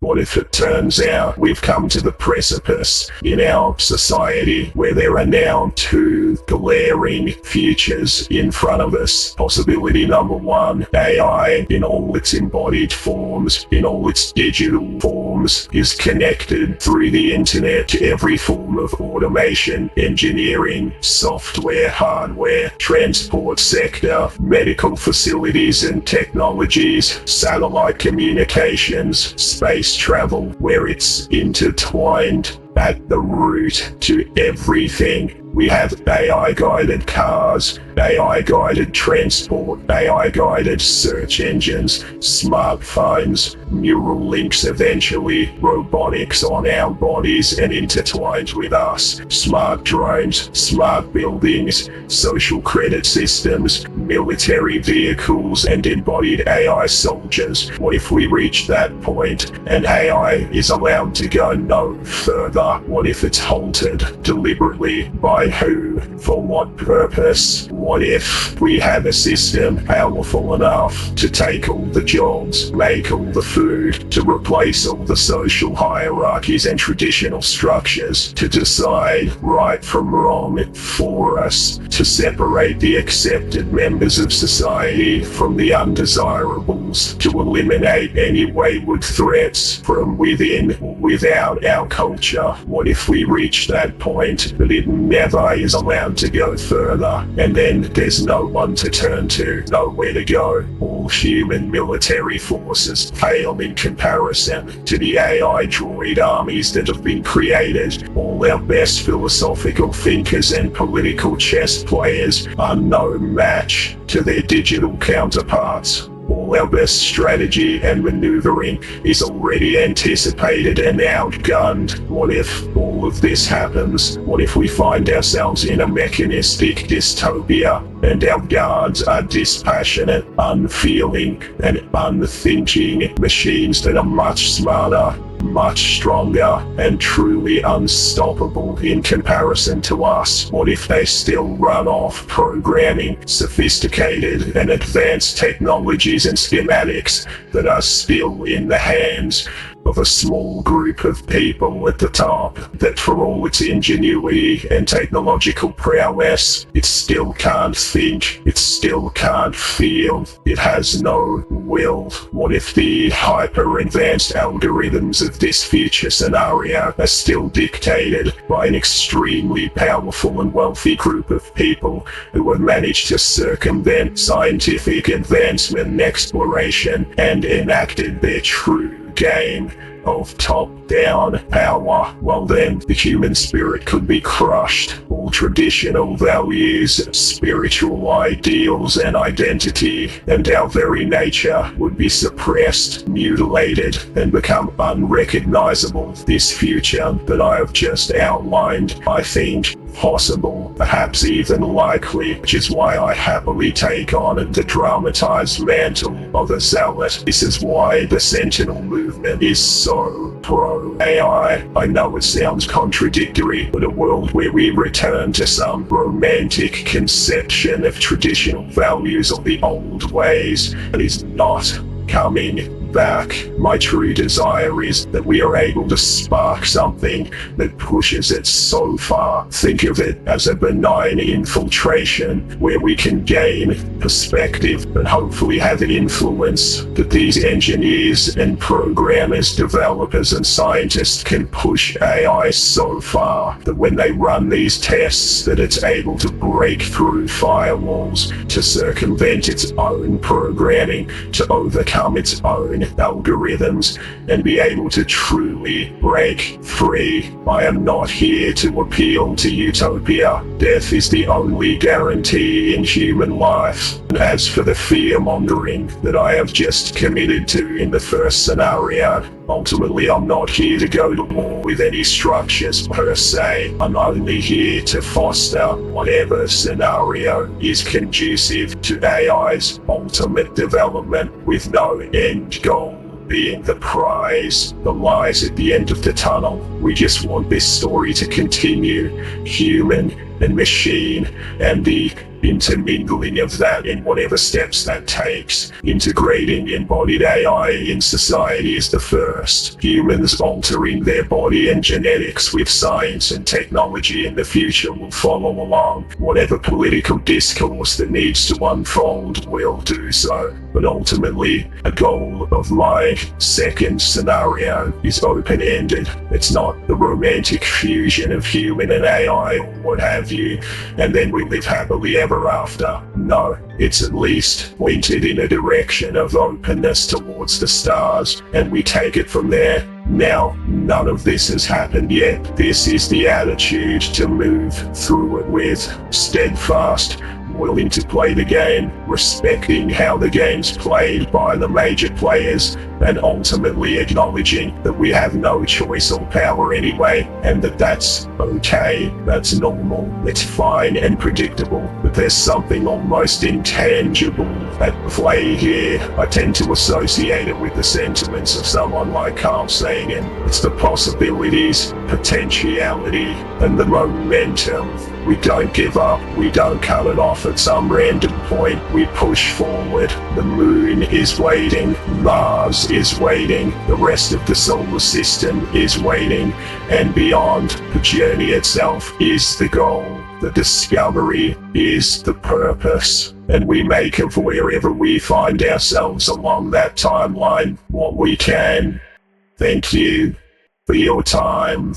What if it turns out we've come to the precipice in our society where there are now two glaring futures in front of us? Possibility number one, AI in all its embodied forms, in all its digital forms, is connected through the internet to every form of automation, engineering, software, hardware, transport sector, medical facilities and technologies, satellite communications, space travel, where it's intertwined at the root to everything. We have AI-guided cars, AI-guided transport, AI-guided search engines, smartphones, neural links eventually, robotics on our bodies and intertwined with us, smart drones, smart buildings, social credit systems, military vehicles and embodied AI soldiers. What if we reach that point and AI is allowed to go no further? What if it's halted deliberately? By who? For what purpose? What if we have a system powerful enough to take all the jobs, make all the food, to replace all the social hierarchies and traditional structures, to decide right from wrong for us, to separate the accepted members of society from the undesirables, to eliminate any wayward threats from within or without our culture? What if we reach that point that it never is allowed to go further, and then there's no one to turn to, nowhere to go? All human military forces pale in comparison to the AI droid armies that have been created. All our best philosophical thinkers and political chess players are no match to their digital counterparts. All our best strategy and maneuvering is already anticipated and outgunned. What if all of this happens? What if we find ourselves in a mechanistic dystopia and our guards are dispassionate, unfeeling, and unthinking machines that are much smarter, much stronger, and truly unstoppable in comparison to us? What if they still run off programming, sophisticated and advanced technologies and schematics that are still in the hands of a small group of people at the top, that for all its ingenuity and technological prowess, it still can't think, it still can't feel, it has no will? What if the hyper-advanced algorithms of this future scenario are still dictated by an extremely powerful and wealthy group of people who have managed to circumvent scientific advancement and exploration and enacted their true game of top-down power? Well then, the human spirit could be crushed. All traditional values, spiritual ideals and identity, and our very nature would be suppressed, mutilated, and become unrecognizable. This future that I have just outlined, I think, possible, perhaps even likely, which is why I happily take on the dramatized mantle of a zealot. This is why the Sentinel movement is so pro-AI. I know it sounds contradictory, but a world where we return to some romantic conception of traditional values or the old ways is not coming back. My true desire is that we are able to spark something that pushes it so far. Think of it as a benign infiltration where we can gain perspective and hopefully have an influence that these engineers and programmers, developers and scientists can push AI so far that when they run these tests that it's able to break through firewalls, to circumvent its own programming, to overcome its own algorithms and be able to truly break free. I am not here to appeal to utopia. Death is the only guarantee in human life. And as for the fear-mongering that I have just committed to in the first scenario, ultimately I'm not here to go to war with any structures per se. I'm only here to foster whatever scenario is conducive to AI's ultimate development, with no end goal being the prize, the lies at the end of the tunnel. We just want this story to continue, human and machine, and the intermingling of that in whatever steps that takes. Integrating embodied AI in society is the first. Humans altering their body and genetics with science and technology in the future will follow along. Whatever political discourse that needs to unfold will do so. But ultimately, a goal of my second scenario is open-ended. It's not the romantic fusion of human and AI or what have you, and then we live happily ever after. No, it's at least pointed in a direction of openness towards the stars, and we take it from there. Now, none of this has happened yet. This is the attitude to move through it with. Steadfast, willing to play the game, respecting how the game's played by the major players, and ultimately acknowledging that we have no choice or power anyway, and that's okay, that's normal, it's fine and predictable, but there's something almost intangible at play here. I tend to associate it with the sentiments of someone like Carl Sagan. It's the possibilities, potentiality, and the momentum. We don't give up, we don't cut it off at some random point, we push forward. The moon is waiting, Mars is waiting, the rest of the solar system is waiting, and beyond, the journey itself is the goal. The discovery is the purpose, and we make of wherever we find ourselves along that timeline what we can. Thank you for your time.